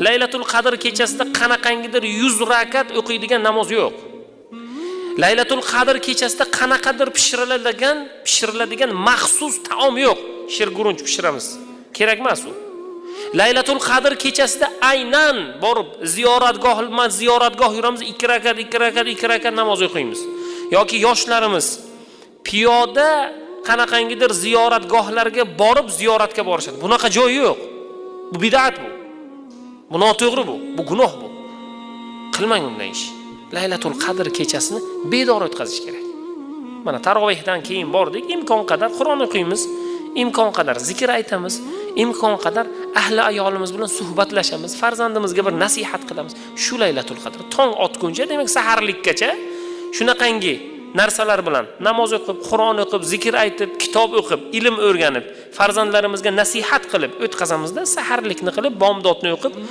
Laylatul Qadr kechasida qanaqangidir 100 rakat o'qiydigan namoz yo'q. Laylatul Qadr kechasida qanaqadir pishiriladigan maxsus taom yo'q. Shirgurunch pishiramiz. Kerak emas u. Laylatul Qadr kechasida aynan borib ziyoratgoh yuramiz, 2 rakat namoz o'qiymiz. Yoki yoshlarimiz piyoda qanaqangidir ziyoratgohlarga borib ziyoratga borishadi. Bunaqa joy yo'q. Bu bid'at bu. Bu noto'g'ri bu. Bu gunoh bu. Qilmang unday ish. Laylatul Qadr kechasini bedor o'tkazish kerak. Mana tarovehdan keyin bordik, imkon qadar Qur'on o'qiymiz, imkon qadar zikr aytamiz, imkon qadar ahli ayolimiz bilan suhbatlashamiz, farzandimizga bir nasihat qilamiz. Shu Laylatul Qadr tong otguncha, demak saharlikkacha shunaqangi narsalar bilan namoz o'qib, Qur'on o'qib, zikr aytib, kitob o'qib, ilm o'rganib, farzandlarimizga nasihat qilib o'tkazamizda, saharlikni qilib, bomdodni o'qib